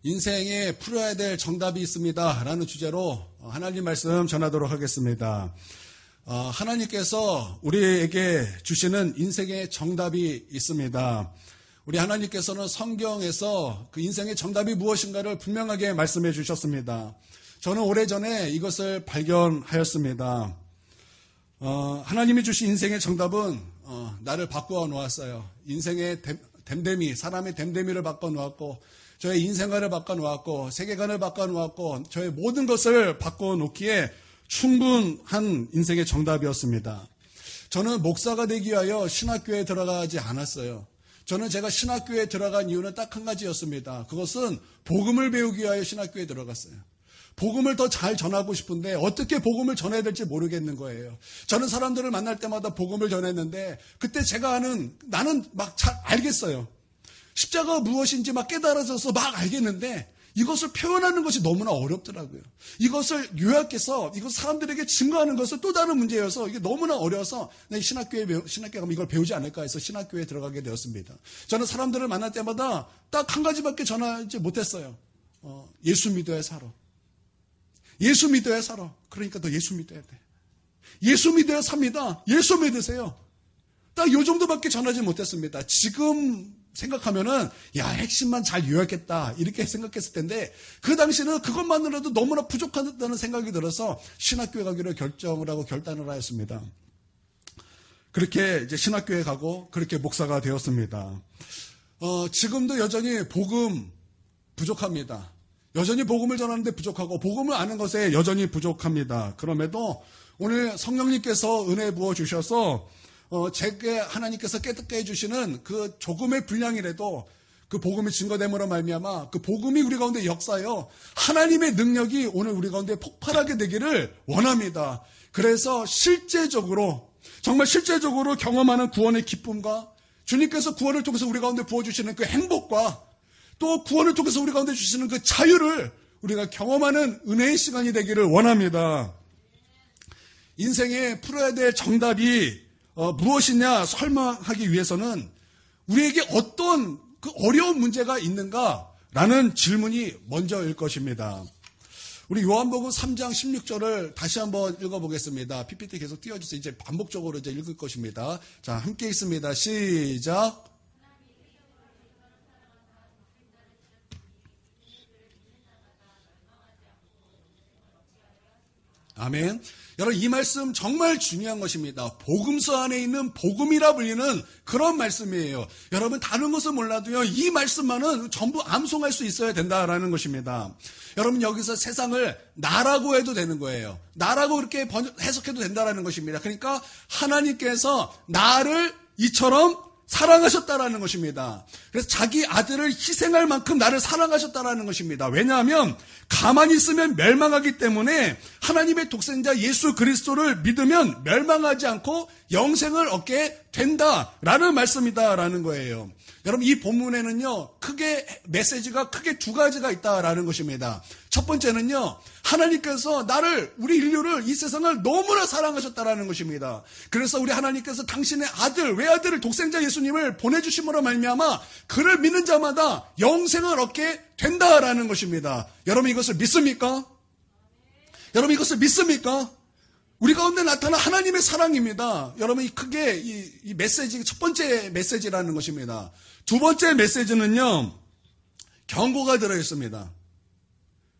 인생에 풀어야 될 정답이 있습니다 라는 주제로 하나님 말씀 전하도록 하겠습니다. 하나님께서 우리에게 주시는 인생의 정답이 있습니다. 우리 하나님께서는 성경에서 그 인생의 정답이 무엇인가를 분명하게 말씀해 주셨습니다. 저는 오래전에 이것을 발견하였습니다. 하나님이 주신 인생의 정답은 나를 바꾸어 놓았어요. 인생의 댐데미, 사람의 댐데미를 바꿔 놓았고 저의 인생관을 바꿔 놓았고 세계관을 바꿔 놓았고 저의 모든 것을 바꿔 놓기에 충분한 인생의 정답이었습니다. 저는 목사가 되기 위하여 신학교에 들어가지 않았어요. 저는 제가 신학교에 들어간 이유는 딱 한 가지였습니다. 그것은 복음을 배우기 위하여 신학교에 들어갔어요. 복음을 더 잘 전하고 싶은데 어떻게 복음을 전해야 될지 모르겠는 거예요. 저는 사람들을 만날 때마다 복음을 전했는데 그때 제가 나는 막 잘 알겠어요. 십자가가 무엇인지 막 깨달아져서 막 알겠는데 이것을 표현하는 것이 너무나 어렵더라고요. 이것을 요약해서 이것 사람들에게 증거하는 것은 또 다른 문제여서 이게 너무나 어려워서 신학교에 가면 이걸 배우지 않을까 해서 신학교에 들어가게 되었습니다. 저는 사람들을 만날 때마다 딱 한 가지밖에 전하지 못했어요. 예수 믿어야 살아. 예수 믿어야 살아. 그러니까 너 예수 믿어야 돼. 예수 믿어야 삽니다. 예수 믿으세요. 딱 요 정도밖에 전하지 못했습니다. 지금 생각하면은 핵심만 잘 요약했다 이렇게 생각했을 텐데 그 당시는 그것만으로도 너무나 부족하다는 생각이 들어서 신학교에 가기로 결정을 하고 결단을 하였습니다. 그렇게 이제 신학교에 가고 그렇게 목사가 되었습니다. 지금도 여전히 복음 부족합니다. 여전히 복음을 전하는데 부족하고 복음을 아는 것에 여전히 부족합니다. 그럼에도 오늘 성령님께서 은혜 부어 주셔서 제게 하나님께서 깨닫게 해주시는 그 조금의 분량이라도 그 복음이 증거됨으로 말미암아 그 복음이 우리 가운데 역사하여 하나님의 능력이 오늘 우리 가운데 폭발하게 되기를 원합니다. 그래서 정말 실제적으로 경험하는 구원의 기쁨과 주님께서 구원을 통해서 우리 가운데 부어주시는 그 행복과 또 구원을 통해서 우리 가운데 주시는 그 자유를 우리가 경험하는 은혜의 시간이 되기를 원합니다. 인생에 풀어야 될 정답이 무엇이냐 설명하기 위해서는 우리에게 어떤 그 어려운 문제가 있는가라는 질문이 먼저일 것입니다. 우리 요한복음 3장 16절을 다시 한번 읽어보겠습니다. PPT 계속 띄워주세요. 이제 반복적으로 이제 읽을 것입니다. 자, 함께 읽습니다. 시작. 아멘. 여러분 이 말씀 정말 중요한 것입니다. 복음서 안에 있는 복음이라 불리는 그런 말씀이에요. 여러분 다른 것은 몰라도요 이 말씀만은 전부 암송할 수 있어야 된다라는 것입니다. 여러분 여기서 세상을 나라고 해도 되는 거예요. 나라고 그렇게 해석해도 된다라는 것입니다. 그러니까 하나님께서 나를 이처럼 사랑하셨다라는 것입니다. 그래서 자기 아들을 희생할 만큼 나를 사랑하셨다라는 것입니다. 왜냐하면 가만히 있으면 멸망하기 때문에 하나님의 독생자 예수 그리스도를 믿으면 멸망하지 않고 영생을 얻게 된다라는 말씀이다라는 거예요. 여러분 이 본문에는요 메시지가 크게 두 가지가 있다라는 것입니다. 첫 번째는요 하나님께서 우리 인류를 이 세상을 너무나 사랑하셨다라는 것입니다. 그래서 우리 하나님께서 당신의 외아들을 독생자 예수님을 보내주심으로 말미암아 그를 믿는 자마다 영생을 얻게 된다라는 것입니다. 여러분 이것을 믿습니까? 여러분 이것을 믿습니까? 우리 가운데 나타난 하나님의 사랑입니다. 여러분 크게 이 메시지 첫 번째 메시지라는 것입니다. 두 번째 메시지는요 경고가 들어있습니다.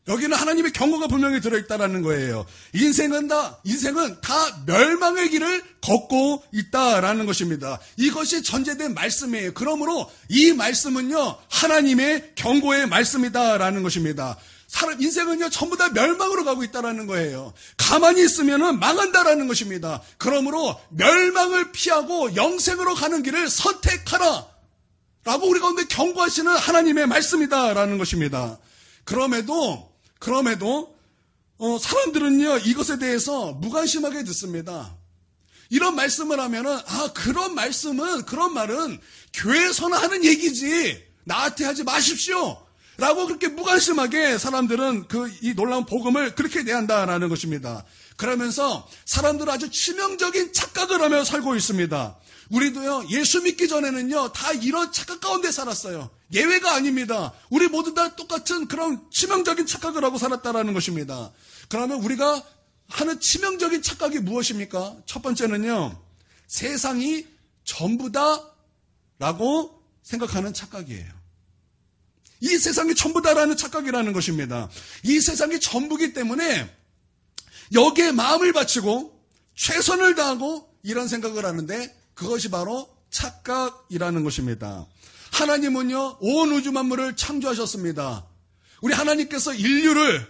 여기는 하나님의 경고가 분명히 들어있다라는 거예요. 인생은 다 멸망의 길을 걷고 있다라는 것입니다. 이것이 전제된 말씀이에요. 그러므로 이 말씀은요 하나님의 경고의 말씀이다라는 것입니다. 인생은요 전부 다 멸망으로 가고 있다라는 거예요. 가만히 있으면은 망한다라는 것입니다. 그러므로 멸망을 피하고 영생으로 가는 길을 선택하라 라고 우리 가운데 경고하시는 하나님의 말씀이다라는 것입니다. 그럼에도 사람들은요 이것에 대해서 무관심하게 듣습니다. 이런 말씀을 하면은 그런 말은 교회에서나 하는 얘기지 나한테 하지 마십시오 라고 그렇게 무관심하게 사람들은 이 놀라운 복음을 그렇게 대한다라는 것입니다. 그러면서 사람들은 아주 치명적인 착각을 하며 살고 있습니다. 우리도요 예수 믿기 전에는요 다 이런 착각 가운데 살았어요. 예외가 아닙니다. 우리 모두 다 똑같은 그런 치명적인 착각을 하고 살았다라는 것입니다. 그러면 우리가 하는 치명적인 착각이 무엇입니까? 첫 번째는요, 세상이 전부다라고 생각하는 착각이에요. 이 세상이 전부다라는 착각이라는 것입니다. 이 세상이 전부기 때문에 여기에 마음을 바치고 최선을 다하고 이런 생각을 하는데 그것이 바로 착각이라는 것입니다. 하나님은요, 온 우주 만물을 창조하셨습니다. 우리 하나님께서 인류를,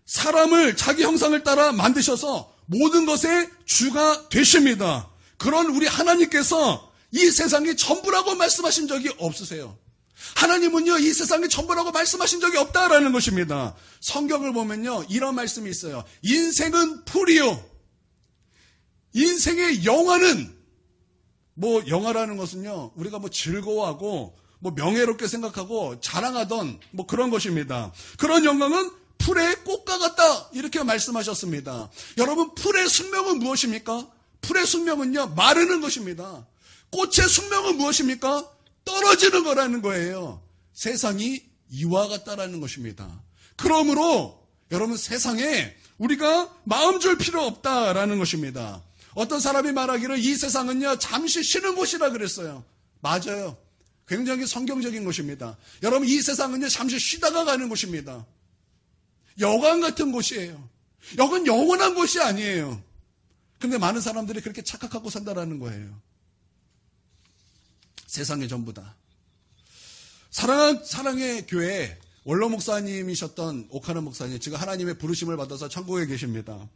사람을 자기 형상을 따라 만드셔서 모든 것의 주가 되십니다. 그런 우리 하나님께서 이 세상이 전부라고 말씀하신 적이 없으세요. 하나님은요, 이 세상이 전부라고 말씀하신 적이 없다라는 것입니다. 성경을 보면요, 이런 말씀이 있어요. 인생은 풀이요. 인생의 영화는, 영화라는 것은요, 우리가 즐거워하고, 명예롭게 생각하고, 자랑하던, 그런 것입니다. 그런 영광은 풀의 꽃과 같다. 이렇게 말씀하셨습니다. 여러분, 풀의 숙명은 무엇입니까? 풀의 숙명은요, 마르는 것입니다. 꽃의 숙명은 무엇입니까? 떨어지는 거라는 거예요. 세상이 이와 같다라는 것입니다. 그러므로 여러분, 세상에 우리가 마음 줄 필요 없다라는 것입니다. 어떤 사람이 말하기를 이 세상은요, 잠시 쉬는 곳이라 그랬어요. 맞아요. 굉장히 성경적인 것입니다. 여러분, 이 세상은요, 잠시 쉬다가 가는 곳입니다. 여관 같은 곳이에요. 여건 영원한 곳이 아니에요. 근데 많은 사람들이 그렇게 착각하고 산다라는 거예요. 세상의 전부다. 사랑의 교회 원로 목사님이셨던 오카노 목사님, 지금 하나님의 부르심을 받아서 천국에 계십니다.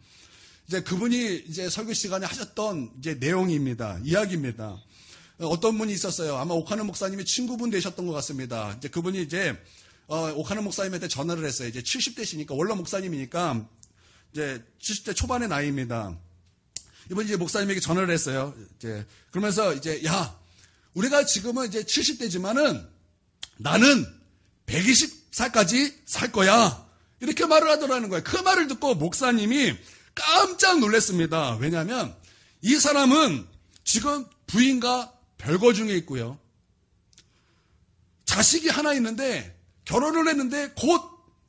이제 그분이 이제 설교 시간에 하셨던 이제 내용입니다. 이야기입니다. 어떤 분이 있었어요. 아마 오카노 목사님이 친구분 되셨던 것 같습니다. 이제 그분이 이제 오카노 목사님한테 전화를 했어요. 이제 70대시니까 원로 목사님이니까 이제 70대 초반의 나이입니다. 이분이 이제 목사님에게 전화를 했어요. 이제 그러면서 이제 우리가 지금은 이제 70대지만은 나는 120살까지 살 거야. 이렇게 말을 하더라는 거예요. 그 말을 듣고 목사님이 깜짝 놀랐습니다. 왜냐하면 이 사람은 지금 부인과 별거 중에 있고요. 자식이 하나 있는데 결혼을 했는데 곧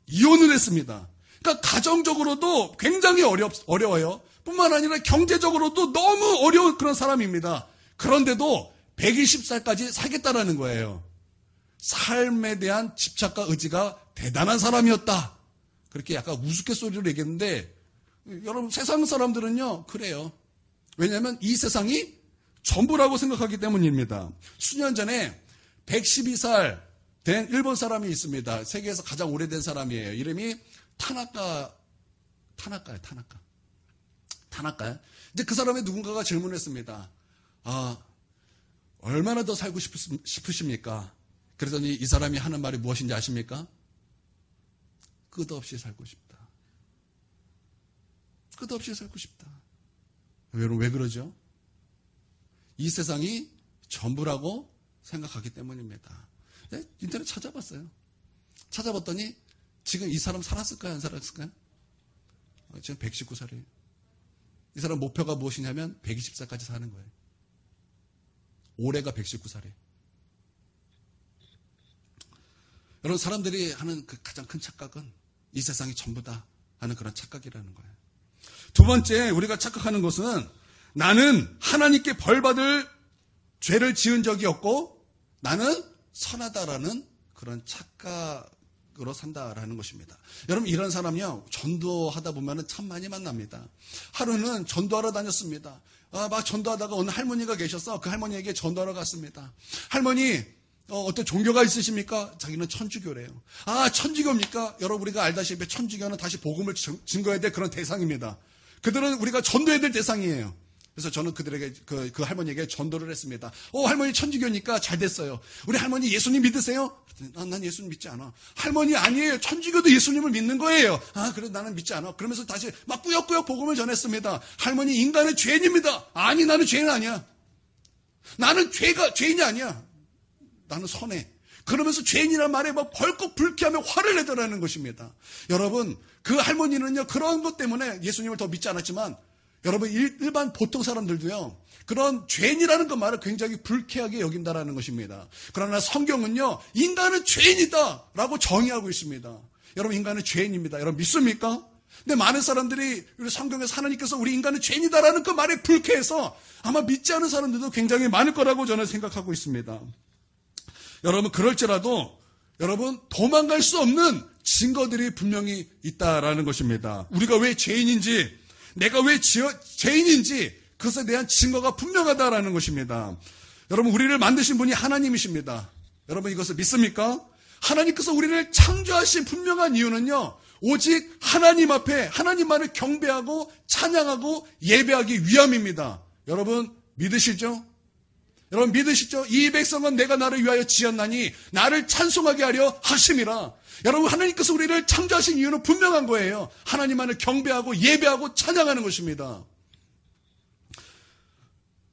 이혼을 했습니다. 그러니까 가정적으로도 굉장히 어려워요. 뿐만 아니라 경제적으로도 너무 어려운 그런 사람입니다. 그런데도 120살까지 살겠다라는 거예요. 삶에 대한 집착과 의지가 대단한 사람이었다. 그렇게 약간 우스갯소리로 얘기했는데 여러분, 세상 사람들은요, 그래요. 왜냐하면 이 세상이 전부라고 생각하기 때문입니다. 수년 전에 112살 된 일본 사람이 있습니다. 세계에서 가장 오래된 사람이에요. 이름이 타나카예요. 이제 그 사람의 누군가가 질문했습니다. 얼마나 더 살고 싶으십니까? 그러더니 이 사람이 하는 말이 무엇인지 아십니까? 끝없이 살고 싶다. 끝없이 살고 싶다. 여러분, 왜 그러죠? 이 세상이 전부라고 생각하기 때문입니다. 인터넷 찾아봤어요. 찾아봤더니 지금 이 사람 살았을까요? 안 살았을까요? 지금 119살이에요. 이 사람 목표가 무엇이냐면 120살까지 사는 거예요. 올해가 119살이에요. 여러분, 사람들이 하는 그 가장 큰 착각은 이 세상이 전부다 하는 그런 착각이라는 거예요. 두 번째, 우리가 착각하는 것은 나는 하나님께 벌받을 죄를 지은 적이 없고 나는 선하다라는 그런 착각으로 산다라는 것입니다. 여러분, 이런 사람이요, 전도하다 보면 참 많이 만납니다. 하루는 전도하러 다녔습니다. 막 전도하다가 어느 할머니가 계셔서 그 할머니에게 전도하러 갔습니다. 할머니, 어떤 종교가 있으십니까? 자기는 천주교래요. 천주교입니까? 여러분, 우리가 알다시피 천주교는 다시 복음을 증거해야 될 그런 대상입니다. 그들은 우리가 전도해야 될 대상이에요. 그래서 저는 그들에게 그 할머니에게 전도를 했습니다. 할머니 천주교니까 잘 됐어요. 우리 할머니 예수님 믿으세요? 난 예수님 믿지 않아. 할머니 아니에요. 천주교도 예수님을 믿는 거예요. 그래도 나는 믿지 않아. 그러면서 다시 막 꾸역꾸역 복음을 전했습니다. 할머니, 인간은 죄인입니다. 아니, 나는 죄인 아니야. 나는 죄인이 아니야. 나는 선해. 그러면서 죄인이란 말에 막 벌컥 불쾌하며 화를 내더라는 것입니다. 여러분, 그 할머니는요, 그런 것 때문에 예수님을 더 믿지 않았지만 여러분, 일반 보통 사람들도요, 그런 죄인이라는 것만을 굉장히 불쾌하게 여긴다라는 것입니다. 그러나 성경은요, 인간은 죄인이다 라고 정의하고 있습니다. 여러분, 인간은 죄인입니다. 여러분, 믿습니까? 근데 많은 사람들이 우리 성경에서 하나님께서 우리 인간은 죄인이다라는 그 말에 불쾌해서 아마 믿지 않은 사람들도 굉장히 많을 거라고 저는 생각하고 있습니다. 여러분, 그럴지라도 여러분, 도망갈 수 없는 증거들이 분명히 있다라는 것입니다. 우리가 왜 죄인인지, 내가 왜 죄인인지 그것에 대한 증거가 분명하다라는 것입니다. 여러분, 우리를 만드신 분이 하나님이십니다. 여러분, 이것을 믿습니까? 하나님께서 우리를 창조하신 분명한 이유는요, 오직 하나님 앞에 하나님만을 경배하고 찬양하고 예배하기 위함입니다. 여러분, 믿으시죠? 여러분, 믿으시죠? 이 백성은 내가 나를 위하여 지었나니 나를 찬송하게 하려 하심이라. 여러분, 하나님께서 우리를 창조하신 이유는 분명한 거예요. 하나님만을 경배하고 예배하고 찬양하는 것입니다.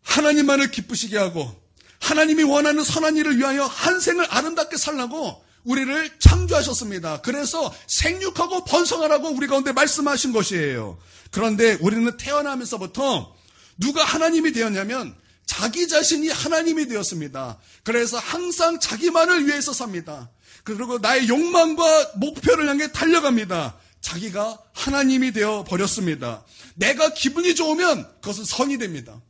하나님만을 기쁘시게 하고 하나님이 원하는 선한 일을 위하여 한 생을 아름답게 살라고 우리를 창조하셨습니다. 그래서 생육하고 번성하라고 우리 가운데 말씀하신 것이에요. 그런데 우리는 태어나면서부터 누가 하나님이 되었냐면 자기 자신이 하나님이 되었습니다. 그래서 항상 자기만을 위해서 삽니다. 그리고 나의 욕망과 목표를 향해 달려갑니다. 자기가 하나님이 되어 버렸습니다. 내가 기분이 좋으면 그것은 선이 됩니다.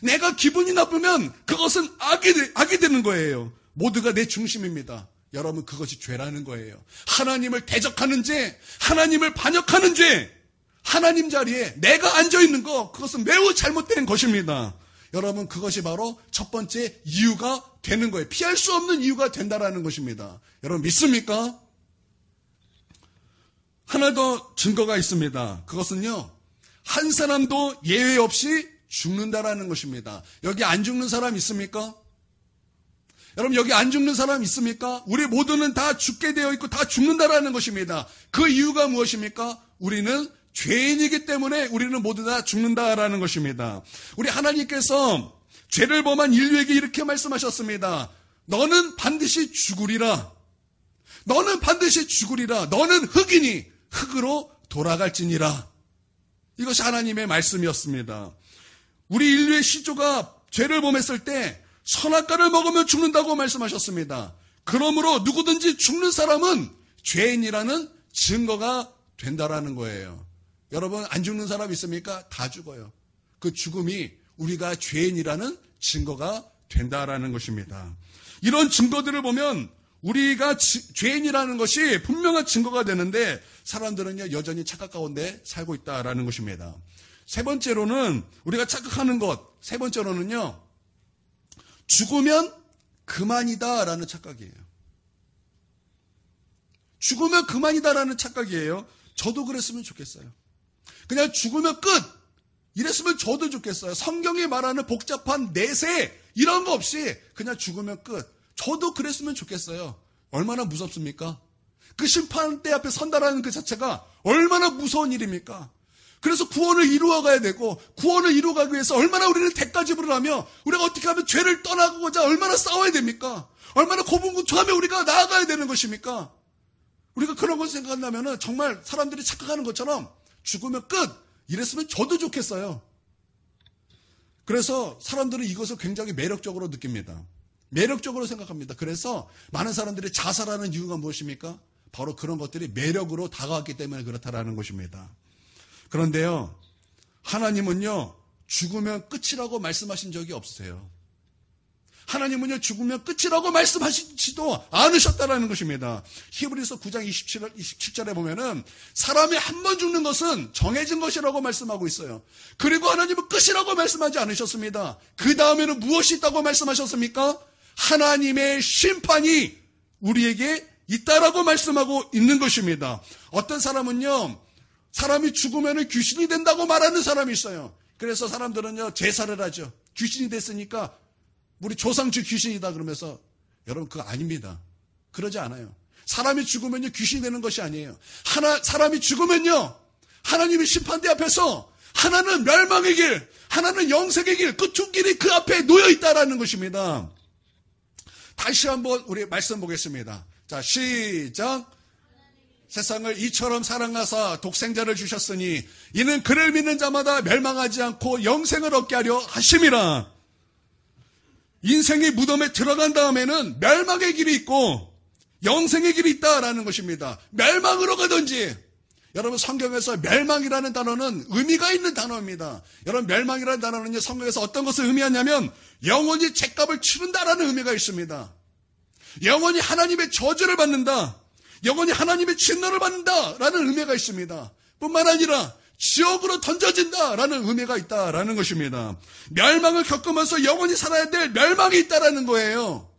내가 기분이 나쁘면 그것은 악이 되는 거예요. 모두가 내 중심입니다. 여러분, 그것이 죄라는 거예요. 하나님을 대적하는 죄, 하나님을 반역하는 죄, 하나님 자리에 내가 앉아있는 거, 그것은 매우 잘못된 것입니다. 여러분, 그것이 바로 첫 번째 이유가 되는 거예요. 피할 수 없는 이유가 된다라는 것입니다. 여러분, 믿습니까? 하나 더 증거가 있습니다. 그것은요, 한 사람도 예외 없이 죽는다라는 것입니다. 여기 안 죽는 사람 있습니까? 여러분, 여기 안 죽는 사람 있습니까? 우리 모두는 다 죽게 되어 있고 다 죽는다라는 것입니다. 그 이유가 무엇입니까? 우리는 죄인이기 때문에 우리는 모두 다 죽는다라는 것입니다. 우리 하나님께서 죄를 범한 인류에게 이렇게 말씀하셨습니다. 너는 반드시 죽으리라. 너는 반드시 죽으리라. 너는 흙이니 흙으로 돌아갈지니라. 이것이 하나님의 말씀이었습니다. 우리 인류의 시조가 죄를 범했을 때 선악과를 먹으면 죽는다고 말씀하셨습니다. 그러므로 누구든지 죽는 사람은 죄인이라는 증거가 된다라는 거예요. 여러분, 안 죽는 사람 있습니까? 다 죽어요. 그 죽음이 우리가 죄인이라는 증거가 된다라는 것입니다. 이런 증거들을 보면 우리가 죄인이라는 것이 분명한 증거가 되는데 사람들은요, 여전히 착각 가운데 살고 있다라는 것입니다. 세 번째로는 우리가 착각하는 것, 세 번째로는요, 죽으면 그만이다라는 착각이에요. 죽으면 그만이다라는 착각이에요. 저도 그랬으면 좋겠어요. 그냥 죽으면 끝! 이랬으면 저도 좋겠어요. 성경이 말하는 복잡한 내세 이런 거 없이 그냥 죽으면 끝. 저도 그랬으면 좋겠어요. 얼마나 무섭습니까? 그 심판대 앞에 선다라는 그 자체가 얼마나 무서운 일입니까? 그래서 구원을 이루어가야 되고 구원을 이루어가기 위해서 얼마나 우리는 대가 지불을 하며 우리가 어떻게 하면 죄를 떠나고자 얼마나 싸워야 됩니까? 얼마나 고분고투하며 우리가 나아가야 되는 것입니까? 우리가 그런 걸 생각한다면 정말 사람들이 착각하는 것처럼 죽으면 끝! 이랬으면 저도 좋겠어요. 그래서 사람들은 이것을 굉장히 매력적으로 느낍니다. 매력적으로 생각합니다. 그래서 많은 사람들이 자살하는 이유가 무엇입니까? 바로 그런 것들이 매력으로 다가왔기 때문에 그렇다라는 것입니다. 그런데요, 하나님은요, 죽으면 끝이라고 말씀하신 적이 없으세요. 하나님은요, 죽으면 끝이라고 말씀하시지도 않으셨다라는 것입니다. 히브리서 9장 27절에 보면은 사람이 한 번 죽는 것은 정해진 것이라고 말씀하고 있어요. 그리고 하나님은 끝이라고 말씀하지 않으셨습니다. 그 다음에는 무엇이 있다고 말씀하셨습니까? 하나님의 심판이 우리에게 있다라고 말씀하고 있는 것입니다. 어떤 사람은요, 사람이 죽으면 귀신이 된다고 말하는 사람이 있어요. 그래서 사람들은요, 제사를 하죠. 귀신이 됐으니까 우리 조상주 귀신이다 그러면서, 여러분, 그거 아닙니다. 그러지 않아요. 사람이 죽으면요, 귀신이 되는 것이 아니에요. 사람이 죽으면요, 하나님의 심판대 앞에서 하나는 멸망의 길, 하나는 영생의 길, 그 두 길이 그 앞에 놓여 있다라는 것입니다. 다시 한번 우리 말씀 보겠습니다. 자, 시작. 세상을 이처럼 사랑하사 독생자를 주셨으니 이는 그를 믿는 자마다 멸망하지 않고 영생을 얻게 하려 하심이라. 인생의 무덤에 들어간 다음에는 멸망의 길이 있고 영생의 길이 있다라는 것입니다. 멸망으로 가든지. 여러분, 성경에서 멸망이라는 단어는 의미가 있는 단어입니다. 여러분, 멸망이라는 단어는 성경에서 어떤 것을 의미하냐면 영원히 죗값을 치른다라는 의미가 있습니다. 영원히 하나님의 저주를 받는다, 영원히 하나님의 진노를 받는다라는 의미가 있습니다. 뿐만 아니라 지옥으로 던져진다라는 의미가 있다라는 것입니다. 멸망을 겪으면서 영원히 살아야 될 멸망이 있다라는 거예요.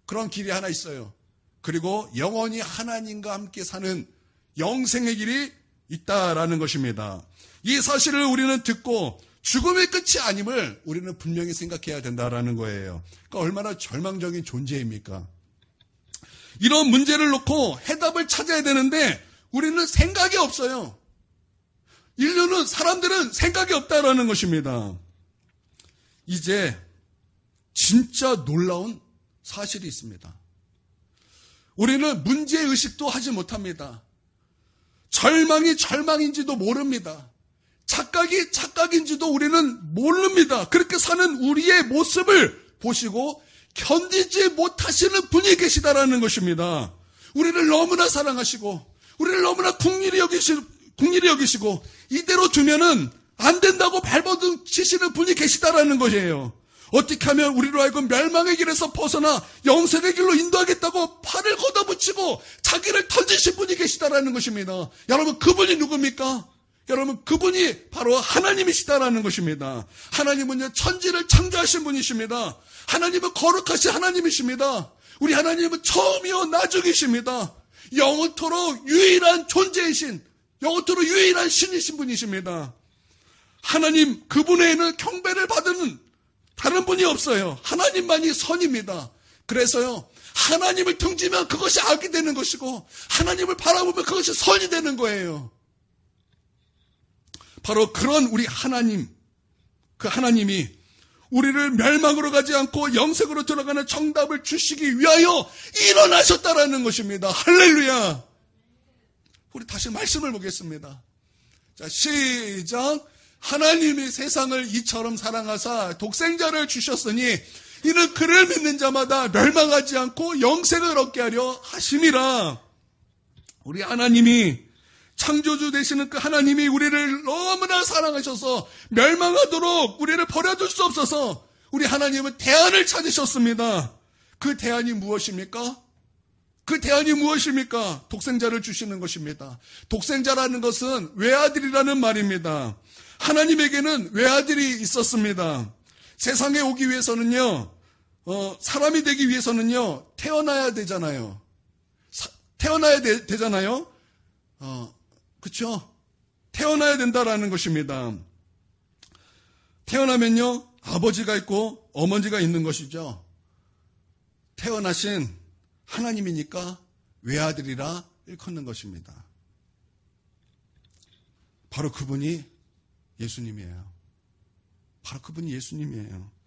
그런 길이 하나 있어요. 그리고 영원히 하나님과 함께 사는 영생의 길이 있다라는 것입니다. 이 사실을 우리는 듣고 죽음의 끝이 아님을 우리는 분명히 생각해야 된다라는 거예요. 그러니까 얼마나 절망적인 존재입니까? 이런 문제를 놓고 해답을 찾아야 되는데 우리는 생각이 없어요. 인류는, 사람들은 생각이 없다라는 것입니다. 이제 진짜 놀라운 사실이 있습니다. 우리는 문제의식도 하지 못합니다. 절망이 절망인지도 모릅니다. 착각이 착각인지도 우리는 모릅니다. 그렇게 사는 우리의 모습을 보시고 견디지 못하시는 분이 계시다라는 것입니다. 우리를 너무나 사랑하시고 우리를 너무나 긍휼히 여기시고 이대로 두면은 안 된다고 발버둥 치시는 분이 계시다라는 것이에요. 어떻게 하면 우리로 하여금 멸망의 길에서 벗어나 영생의 길로 인도하겠다고 팔을 걷어붙이고 자기를 던지신 분이 계시다라는 것입니다. 여러분, 그분이 누굽니까? 여러분, 그분이 바로 하나님이시다라는 것입니다. 하나님은요, 천지를 창조하신 분이십니다. 하나님은 거룩하신 하나님이십니다. 우리 하나님은 처음이요 나중이십니다. 영원토록 유일한 존재이신, 영원토록 유일한 신이신 분이십니다. 하나님, 그분 외에는 경배를 받는 다른 분이 없어요. 하나님만이 선입니다. 그래서요, 하나님을 등지면 그것이 악이 되는 것이고 하나님을 바라보면 그것이 선이 되는 거예요. 바로 그런 우리 하나님, 그 하나님이 우리를 멸망으로 가지 않고 영생으로 들어가는 정답을 주시기 위하여 일어나셨다라는 것입니다. 할렐루야. 우리 다시 말씀을 보겠습니다. 자, 시작. 하나님이 세상을 이처럼 사랑하사 독생자를 주셨으니 이는 그를 믿는 자마다 멸망하지 않고 영생을 얻게 하려 하심이라. 우리 하나님이, 창조주 되시는 그 하나님이 우리를 너무나 사랑하셔서 멸망하도록 우리를 버려둘 수 없어서 우리 하나님은 대안을 찾으셨습니다. 그 대안이 무엇입니까? 그 대안이 무엇입니까? 독생자를 주시는 것입니다. 독생자라는 것은 외아들이라는 말입니다. 하나님에게는 외아들이 있었습니다. 세상에 오기 위해서는요, 사람이 되기 위해서는요, 태어나야 되잖아요. 태어나야 되잖아요. 그쵸? 태어나야 된다라는 것입니다. 태어나면요, 아버지가 있고 어머니가 있는 것이죠. 태어나신 하나님이니까 외아들이라 일컫는 것입니다. 바로 그분이 예수님이에요. 바로 그분이 예수님이에요.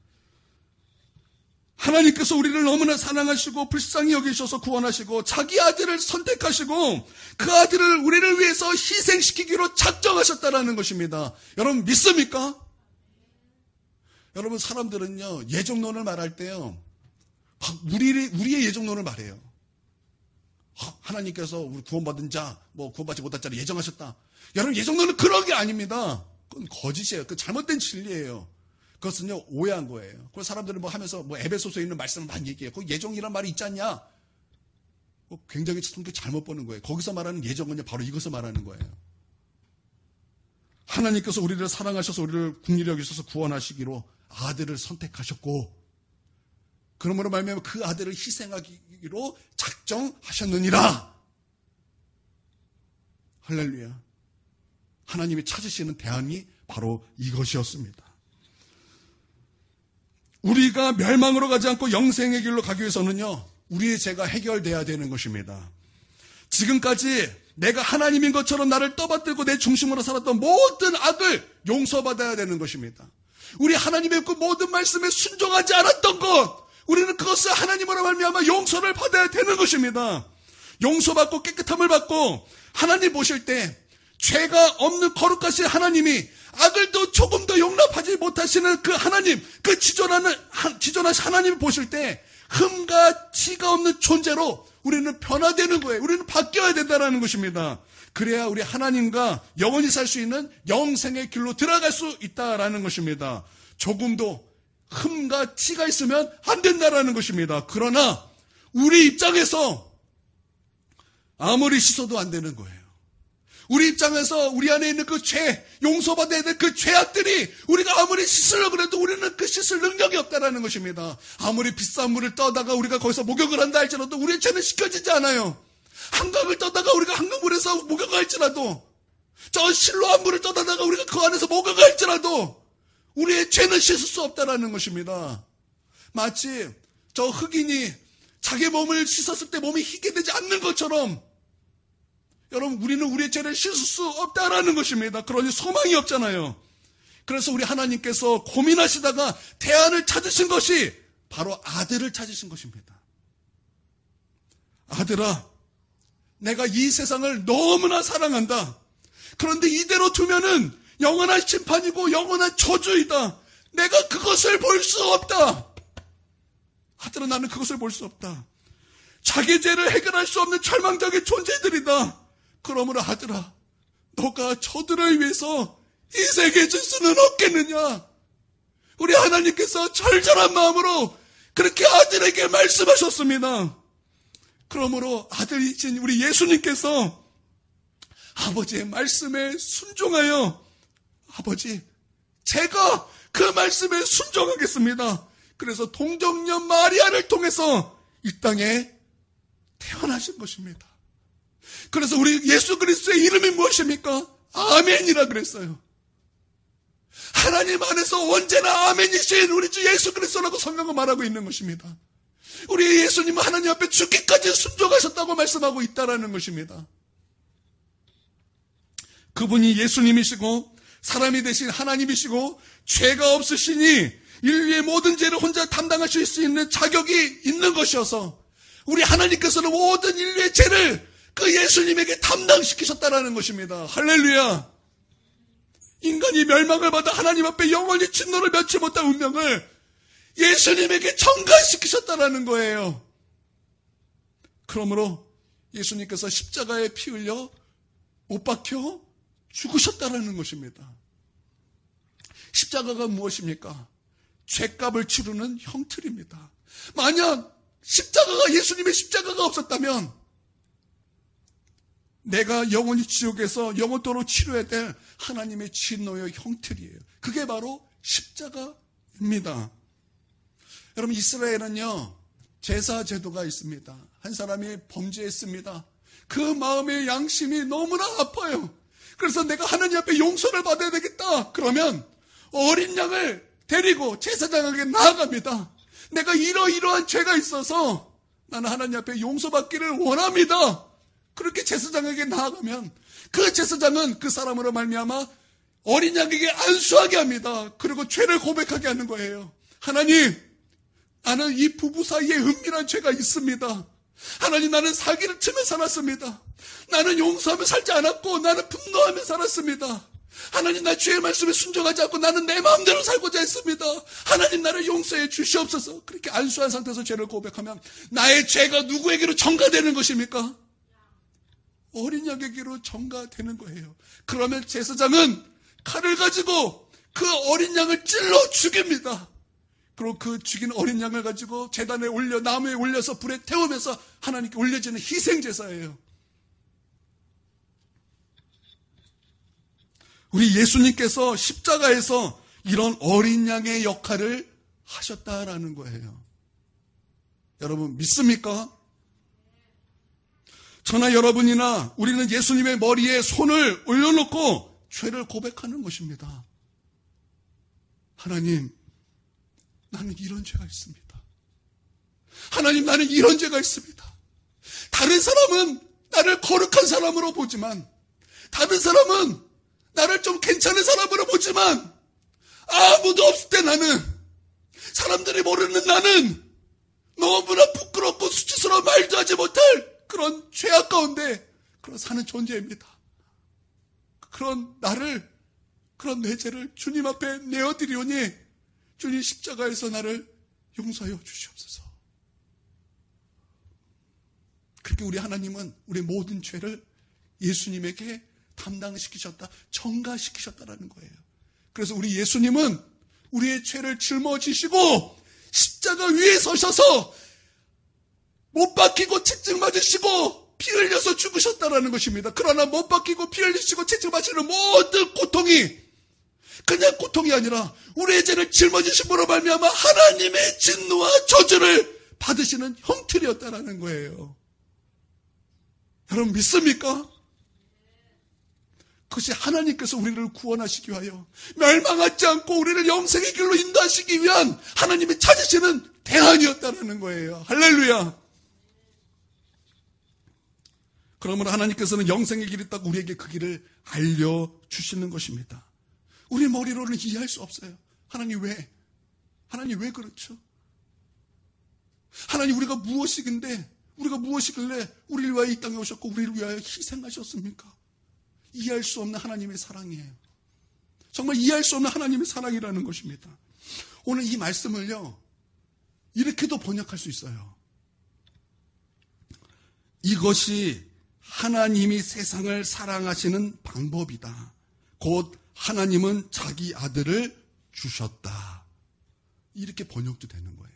하나님께서 우리를 너무나 사랑하시고 불쌍히 여기셔서 구원하시고 자기 아들을 선택하시고 그 아들을 우리를 위해서 희생시키기로 작정하셨다라는 것입니다. 여러분, 믿습니까? 여러분, 사람들은요, 예정론을 말할 때요, 우리의 예정론을 말해요. 하나님께서 우리 구원받은 자, 구원받지 못한 자를 예정하셨다. 여러분, 예정론은 그런 게 아닙니다. 그건 거짓이에요. 그 잘못된 진리예요. 그것은요, 오해한 거예요. 그래서 사람들은 하면서 에베소서에 있는 말씀을 많이 얘기해요. 그 예정이란 말이 있지 않냐? 굉장히 성격 잘못 보는 거예요. 거기서 말하는 예정은요, 바로 이것을 말하는 거예요. 하나님께서 우리를 사랑하셔서 우리를 긍휼히 여기셔서 구원하시기로 아들을 선택하셨고, 그러므로 말미암아 그 아들을 희생하기로 작정하셨느니라. 할렐루야. 하나님이 찾으시는 대안이 바로 이것이었습니다. 우리가 멸망으로 가지 않고 영생의 길로 가기 위해서는요, 우리의 죄가 해결돼야 되는 것입니다. 지금까지 내가 하나님인 것처럼 나를 떠받들고 내 중심으로 살았던 모든 악을 용서받아야 되는 것입니다. 우리 하나님의 그 모든 말씀에 순종하지 않았던 것, 우리는 그것을 하나님으로 말미암아 용서를 받아야 되는 것입니다. 용서받고 깨끗함을 받고 하나님 보실 때 죄가 없는 거룩하신 하나님이 악을도 조금 더 용납하지 못하시는 그 하나님, 그 지존하신 하나님 보실 때 흠과 티가 없는 존재로 우리는 변화되는 거예요. 우리는 바뀌어야 된다는 것입니다. 그래야 우리 하나님과 영원히 살 수 있는 영생의 길로 들어갈 수 있다라는 것입니다. 조금도 흠과 티가 있으면 안 된다라는 것입니다. 그러나 우리 입장에서 아무리 씻어도 안 되는 거예요. 우리 입장에서 우리 안에 있는 그 죄, 용서받아야 될 그 죄악들이 우리가 아무리 씻으려고 해도 우리는 그 씻을 능력이 없다라는 것입니다. 아무리 비싼 물을 떠다가 우리가 거기서 목욕을 한다 할지라도 우리의 죄는 씻겨지지 않아요. 한강을 떠다가 우리가 한강물에서 목욕을 할지라도, 저 실로암 물을 떠다가 우리가 그 안에서 목욕을 할지라도 우리의 죄는 씻을 수 없다라는 것입니다. 마치 저 흑인이 자기 몸을 씻었을 때 몸이 희게 되지 않는 것처럼 여러분, 우리는 우리의 죄를 씻을 수 없다라는 것입니다. 그러니 소망이 없잖아요. 그래서 우리 하나님께서 고민하시다가 대안을 찾으신 것이 바로 아들을 찾으신 것입니다. 아들아, 내가 이 세상을 너무나 사랑한다. 그런데 이대로 두면은 영원한 심판이고 영원한 저주이다. 내가 그것을 볼 수 없다. 아들아, 나는 그것을 볼 수 없다. 자기 죄를 해결할 수 없는 절망적인 존재들이다. 그러므로 아들아, 너가 저들을 위해서 희생해 줄 수는 없겠느냐. 우리 하나님께서 절절한 마음으로 그렇게 아들에게 말씀하셨습니다. 그러므로 아들이신 우리 예수님께서 아버지의 말씀에 순종하여, 아버지, 제가 그 말씀에 순종하겠습니다. 그래서 동정녀 마리아를 통해서 이 땅에 태어나신 것입니다. 그래서 우리 예수 그리스도의 이름이 무엇입니까? 아멘이라 그랬어요. 하나님 안에서 언제나 아멘이신 우리 주 예수 그리스도라고 성경은 말하고 있는 것입니다. 우리 예수님은 하나님 앞에 죽기까지 순종하셨다고 말씀하고 있다라는 것입니다. 그분이 예수님이시고 사람이 되신 하나님이시고 죄가 없으시니 인류의 모든 죄를 혼자 담당하실 수 있는 자격이 있는 것이어서 우리 하나님께서는 모든 인류의 죄를 그 예수님에게 담당시키셨다라는 것입니다. 할렐루야. 인간이 멸망을 받아 하나님 앞에 영원히 진노를 면치 못할 운명을 예수님에게 전가시키셨다라는 거예요. 그러므로 예수님께서 십자가에 피 흘려 못 박혀 죽으셨다라는 것입니다. 십자가가 무엇입니까? 죄값을 치르는 형틀입니다. 만약 십자가가, 예수님의 십자가가 없었다면 내가 영원히 지옥에서 영원토록 치러야 될 하나님의 진노의 형틀이에요. 그게 바로 십자가입니다. 여러분, 이스라엘은요, 제사 제도가 있습니다. 한 사람이 범죄했습니다. 그 마음의 양심이 너무나 아파요. 그래서 내가 하나님 앞에 용서를 받아야 되겠다. 그러면 어린 양을 데리고 제사장에게 나아갑니다. 내가 이러이러한 죄가 있어서 나는 하나님 앞에 용서받기를 원합니다. 그렇게 제사장에게 나아가면 그 제사장은 그 사람으로 말미암아 어린 양에게 안수하게 합니다. 그리고 죄를 고백하게 하는 거예요. 하나님, 나는 이 부부 사이에 은밀한 죄가 있습니다. 하나님, 나는 사기를 치며 살았습니다. 나는 용서하며 살지 않았고 나는 분노하며 살았습니다. 하나님, 나 주의 말씀에 순종하지 않고 나는 내 마음대로 살고자 했습니다. 하나님, 나를 용서해 주시옵소서. 그렇게 안수한 상태에서 죄를 고백하면 나의 죄가 누구에게로 전가되는 것입니까? 어린 양에게로 전가되는 거예요. 그러면 제사장은 칼을 가지고 그 어린 양을 찔러 죽입니다. 그리고 그 죽인 어린 양을 가지고 제단에 올려, 나무에 올려서 불에 태우면서 하나님께 올려지는 희생제사예요. 우리 예수님께서 십자가에서 이런 어린 양의 역할을 하셨다라는 거예요. 여러분, 믿습니까? 저나 여러분이나 우리는 예수님의 머리에 손을 올려놓고 죄를 고백하는 것입니다. 하나님, 나는 이런 죄가 있습니다. 하나님, 나는 이런 죄가 있습니다. 다른 사람은 나를 거룩한 사람으로 보지만, 다른 사람은 나를 좀 괜찮은 사람으로 보지만, 아무도 없을 때 나는, 사람들이 모르는 나는 너무나 부끄럽고 수치스러운 말도 하지 못할 그런 죄악 가운데 그런 사는 존재입니다. 그런 나를, 그런 내 죄를 주님 앞에 내어드리오니 주님 십자가에서 나를 용서하여 주시옵소서. 그렇게 우리 하나님은 우리 모든 죄를 예수님에게 담당시키셨다, 전가시키셨다라는 거예요. 그래서 우리 예수님은 우리의 죄를 짊어지시고 십자가 위에 서셔서 못 박히고 채찍 맞으시고 피 흘려서 죽으셨다라는 것입니다. 그러나 못 박히고 피 흘리시고 채찍 맞으시는 모든 고통이 그냥 고통이 아니라 우리의 죄를 짊어지심으로 말미암아 하나님의 진노와 저주를 받으시는 형틀이었다라는 거예요. 여러분 믿습니까? 그것이 하나님께서 우리를 구원하시기 위하여 멸망하지 않고 우리를 영생의 길로 인도하시기 위한 하나님이 찾으시는 대안이었다는 거예요. 할렐루야. 그러므로 하나님께서는 영생의 길이 있다고 우리에게 그 길을 알려주시는 것입니다. 우리 머리로는 이해할 수 없어요. 하나님 왜? 하나님 왜 그렇죠? 하나님 우리가 무엇이길래 우리를 위하여 이 땅에 오셨고 우리를 위하여 희생하셨습니까? 이해할 수 없는 하나님의 사랑이에요. 정말 이해할 수 없는 하나님의 사랑이라는 것입니다. 오늘 이 말씀을요, 이렇게도 번역할 수 있어요. 이것이 하나님이 세상을 사랑하시는 방법이다. 곧 하나님은 자기 아들을 주셨다. 이렇게 번역도 되는 거예요.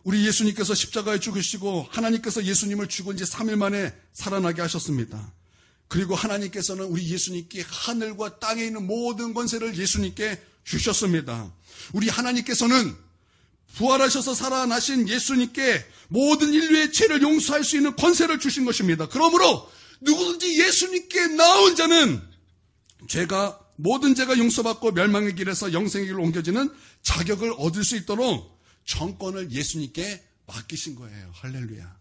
우리 예수님께서 십자가에 죽으시고 하나님께서 예수님을 죽은 지 3일 만에 살아나게 하셨습니다. 그리고 하나님께서는 우리 예수님께 하늘과 땅에 있는 모든 권세를 예수님께 주셨습니다. 우리 하나님께서는 부활하셔서 살아나신 예수님께 모든 인류의 죄를 용서할 수 있는 권세를 주신 것입니다. 그러므로 누구든지 예수님께 나온 자는 모든 죄가 용서받고 멸망의 길에서 영생의 길로 옮겨지는 자격을 얻을 수 있도록 정권을 예수님께 맡기신 거예요. 할렐루야.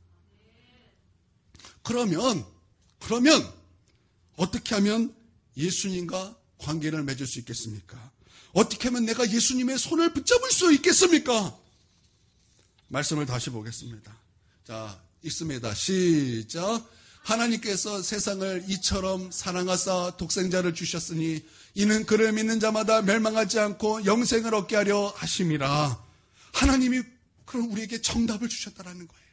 그러면 어떻게 하면 예수님과 관계를 맺을 수 있겠습니까? 어떻게 하면 내가 예수님의 손을 붙잡을 수 있겠습니까? 말씀을 다시 보겠습니다. 자, 읽습니다. 시작. 하나님께서 세상을 이처럼 사랑하사 독생자를 주셨으니 이는 그를 믿는 자마다 멸망하지 않고 영생을 얻게 하려 하심이라. 하나님이 그럼 우리에게 정답을 주셨다라는 거예요.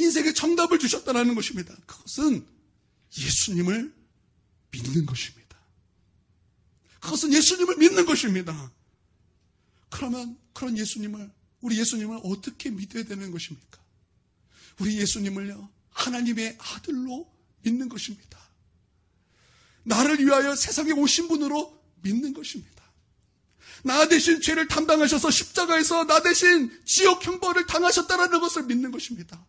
인생의 정답을 주셨다라는 것입니다. 그것은 예수님을 믿는 것입니다. 그것은 예수님을 믿는 것입니다. 그러면 그런 우리 예수님을 어떻게 믿어야 되는 것입니까? 우리 예수님을요, 하나님의 아들로 믿는 것입니다. 나를 위하여 세상에 오신 분으로 믿는 것입니다. 나 대신 죄를 담당하셔서 십자가에서 나 대신 지옥 형벌을 당하셨다는 것을 믿는 것입니다.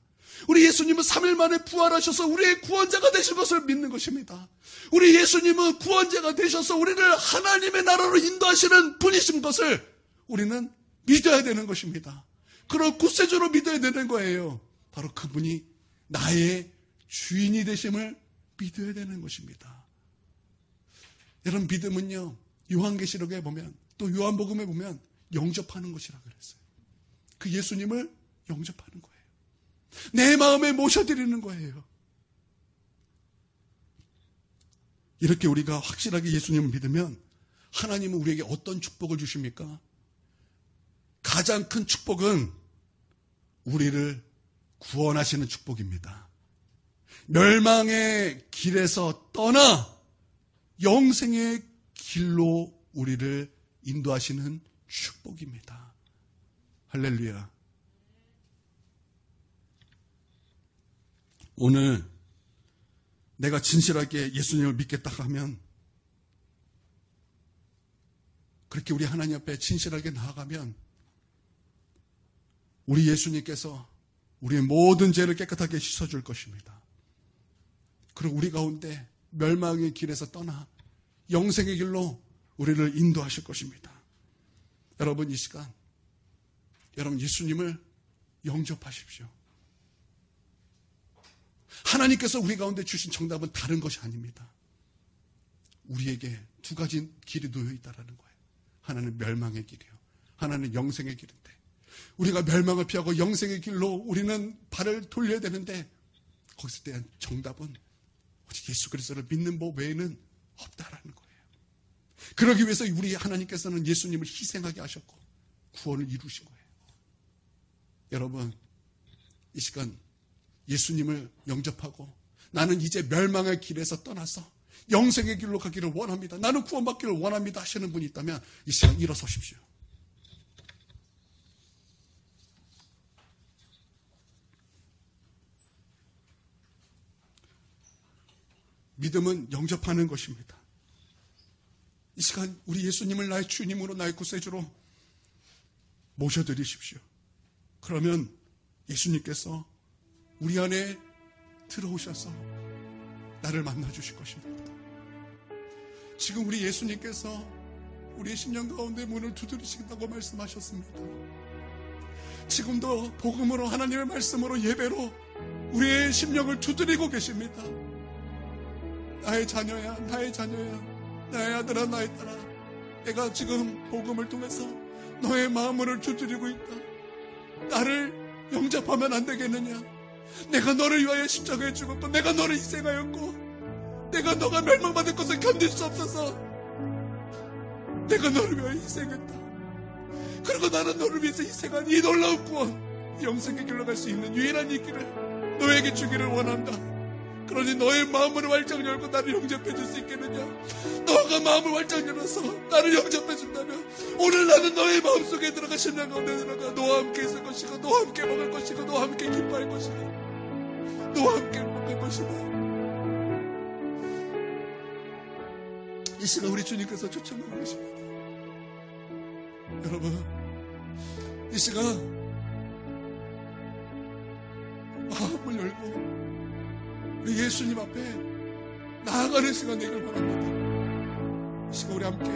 우리 예수님은 3일 만에 부활하셔서 우리의 구원자가 되신 것을 믿는 것입니다. 우리 예수님은 구원자가 되셔서 우리를 하나님의 나라로 인도하시는 분이신 것을 우리는 믿어야 되는 것입니다. 그런 구세주로 믿어야 되는 거예요. 바로 그분이 나의 주인이 되심을 믿어야 되는 것입니다. 여러분, 믿음은요, 요한계시록에 보면, 또 요한복음에 보면 영접하는 것이라고 그랬어요. 그 예수님을 영접하는 거예요. 내 마음에 모셔드리는 거예요. 이렇게 우리가 확실하게 예수님을 믿으면 하나님은 우리에게 어떤 축복을 주십니까? 가장 큰 축복은 우리를 구원하시는 축복입니다. 멸망의 길에서 떠나 영생의 길로 우리를 인도하시는 축복입니다. 할렐루야. 오늘 내가 진실하게 예수님을 믿겠다 하면, 그렇게 우리 하나님 앞에 진실하게 나아가면 우리 예수님께서 우리의 모든 죄를 깨끗하게 씻어줄 것입니다. 그리고 우리 가운데 멸망의 길에서 떠나 영생의 길로 우리를 인도하실 것입니다. 여러분, 이 시간 여러분 예수님을 영접하십시오. 하나님께서 우리 가운데 주신 정답은 다른 것이 아닙니다. 우리에게 두 가지 길이 놓여 있다는 거예요. 하나는 멸망의 길이요, 하나는 영생의 길인데, 우리가 멸망을 피하고 영생의 길로 우리는 발을 돌려야 되는데 거기서 대한 정답은 오직 예수 그리스도를 믿는 법 외에는 없다라는 거예요. 그러기 위해서 우리 하나님께서는 예수님을 희생하게 하셨고 구원을 이루신 거예요. 여러분, 이 시간 예수님을 영접하고 나는 이제 멸망의 길에서 떠나서 영생의 길로 가기를 원합니다. 나는 구원받기를 원합니다 하시는 분이 있다면 이 시간 일어서십시오. 믿음은 영접하는 것입니다. 이 시간 우리 예수님을 나의 주님으로 나의 구세주로 모셔드리십시오. 그러면 예수님께서 우리 안에 들어오셔서 나를 만나주실 것입니다. 지금 우리 예수님께서 우리의 심령 가운데 문을 두드리신다고 말씀하셨습니다. 지금도 복음으로 하나님의 말씀으로 예배로 우리의 심령을 두드리고 계십니다. 나의 자녀야, 나의 자녀야, 나의 아들아, 나의 딸아, 내가 지금 복음을 통해서 너의 마음을 두드리고 있다. 나를 영접하면 안 되겠느냐? 내가 너를 위하여 십자가에 죽었고 내가 너를 희생하였고 내가 너가 멸망받을 것을 견딜 수 없어서 내가 너를 위하여 희생했다. 그리고 나는 너를 위해서 희생한 이 놀라운 구원, 영생의 길로 갈 수 있는 유일한 이 길을 너에게 주기를 원한다. 그러니 너의 마음을 활짝 열고 나를 영접해 줄 수 있겠느냐? 너가 마음을 활짝 열어서 나를 영접해 준다면 오늘 나는 너의 마음속에 들어가 심령 가운데 들어가 너와 함께 있을 것이고 너와 함께 먹을 것이고 너와 함께 기뻐할 것이고 너와 함께 행복할 것이다. 이 시간 우리 주님께서 초청하고 계십니다. 여러분, 이 시간 마음을 열고 우리 예수님 앞에 나아가는 시간 되기를 바랍니다. 이 시간 우리 함께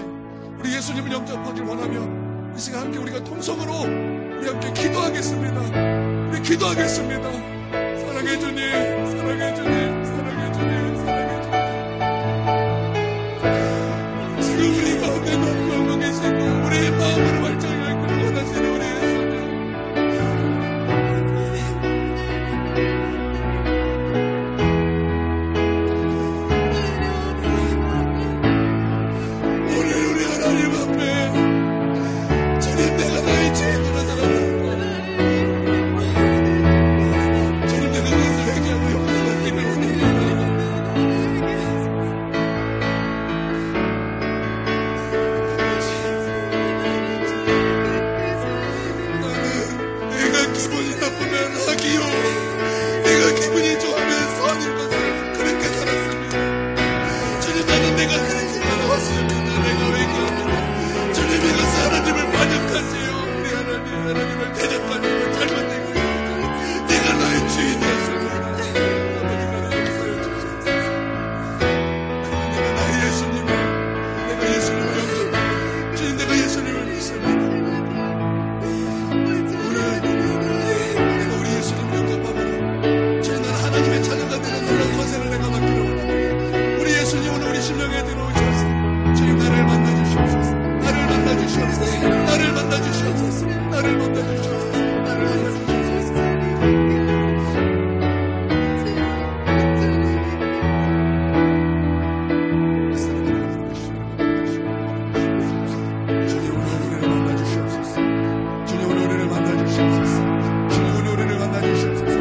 우리 예수님을 영접하길 원하며 이 시간 함께 우리가 통성으로 우리 함께 기도하겠습니다. 우리 기도하겠습니다. 사랑해 주님, 사랑해 주님, 사랑해 주님, 사랑해 주님. 지금 우리 가운데 너무하고 계시고 우리의 마음으로 활짝 열기를 원하시는 우리 예수님, 오늘 우리 하나님 앞에 주님 내가 나의 죄인으로 살아왔고 주님 내가 그래서 회개하고 용서를 받기를 원합니다. 나는 내가 기분이 나쁘면 악이요 내가 기분이 좋으면 선인 것을 그렇게 살았습니다. 주님 나는 내가 그렇게 살아왔습니다. 내가 회개하고 주님 이것은 하나님을 반역하지요. 우리 하나님을 대적하는 잘못된 거예요. 내가 너의 주인이었습니다. 아버지 나를 용서해 주시옵소서. 내가 나의 예수님을 내가 예수님을 영접하고 주님 내가 예수님을 믿습니다. 오늘 내가 우리 예수님을 영접하고 주님 나는 하나님의 자녀가 되는 놀라운 권세를 내가 받기를 원합니다. 우리 예수님 오늘 우리 심령에 들어오셔서 주님 나를 만나주시옵소서. 나를 만나주시옵소서. 나를 만나주시옵소서. 나를 만나주시옵소서. 나를 만나주시옵소서. 주님 오늘 우리를 만나주시옵소서. 주님 오늘 우리를 만나주시옵소서. 주님 오늘 우리를 만나주시옵소서.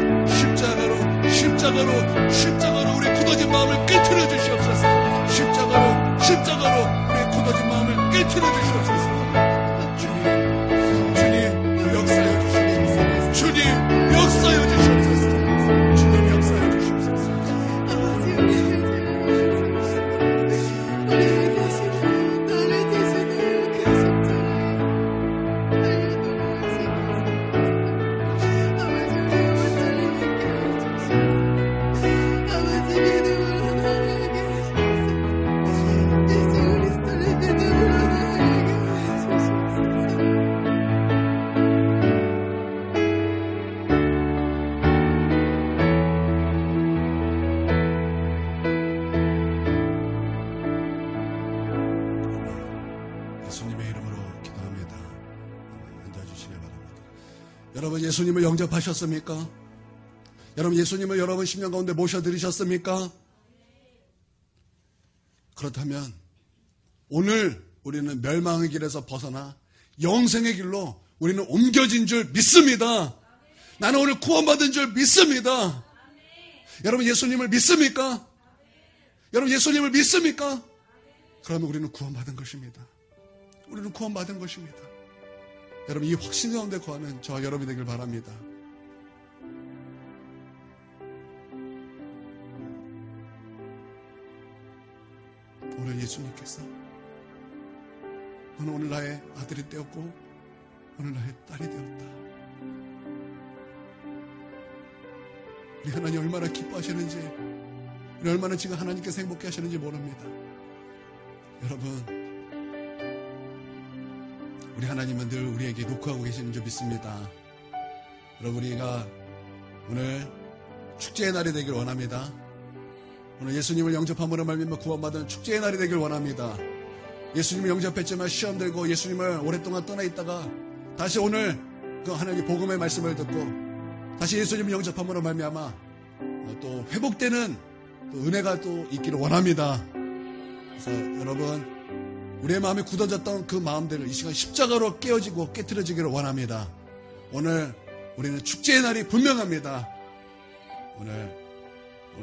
십자가로 우리 굳어진 마음을 깨트려 주시옵소서. 십자가로 우리 굳어진 마음을 깨트려 주시옵소서. 주님 역사여 주시옵소서. 주님 역사여 주시옵소서. 주님 역사여 주시옵소서. 여러분 예수님을 영접하셨습니까? 여러분 예수님을 여러분 심령 가운데 모셔드리셨습니까? 그렇다면 오늘 우리는 멸망의 길에서 벗어나 영생의 길로 우리는 옮겨진 줄 믿습니다. 나는 오늘 구원받은 줄 믿습니다. 여러분 예수님을 믿습니까? 여러분 예수님을 믿습니까? 그러면 우리는 구원받은 것입니다. 우리는 구원받은 것입니다. 여러분 이 확신 가운데 거하는 저와 여러분이 되길 바랍니다. 오늘 예수님께서 너는 오늘 나의 아들이 되었고 오늘 나의 딸이 되었다. 우리 하나님 얼마나 기뻐하시는지, 우리 얼마나 지금 하나님께서 행복해 하시는지 모릅니다. 여러분 우리 하나님은 늘 우리에게 녹화하고 계시는 줄 믿습니다. 여러분 우리가 오늘 축제의 날이 되길 원합니다. 오늘 예수님을 영접함으로 말미암아 구원받은 축제의 날이 되길 원합니다. 예수님을 영접했지만 시험 들고 예수님을 오랫동안 떠나 있다가 다시 오늘 그 하나님 복음의 말씀을 듣고 다시 예수님을 영접함으로 말미암아 또 회복되는 또 은혜가 또 있기를 원합니다. 그래서 여러분 우리의 마음에 굳어졌던 그 마음들을 이 시간 십자가로 깨어지고 깨트려지기를 원합니다. 오늘 우리는 축제의 날이 분명합니다. 오늘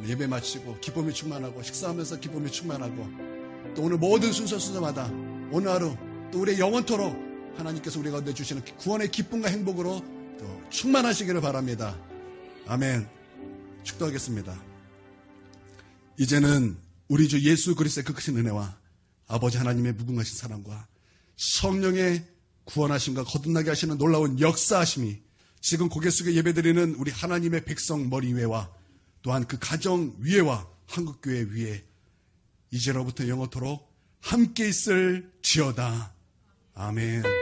예배 마치고 기쁨이 충만하고 식사하면서 기쁨이 충만하고 또 오늘 모든 순서마다 오늘 하루 또 우리의 영원토록 하나님께서 우리 가운데 주시는 구원의 기쁨과 행복으로 또 충만하시기를 바랍니다. 아멘. 축도하겠습니다. 이제는 우리 주 예수 그리스도의 그 크신 은혜와 아버지 하나님의 무궁하신 사랑과 성령의 구원하심과 거듭나게 하시는 놀라운 역사하심이 지금 고개 숙여 예배드리는 우리 하나님의 백성 머리 위에와 또한 그 가정 위에와 한국교회 위에 이제로부터 영원토록 함께 있을지어다. 아멘.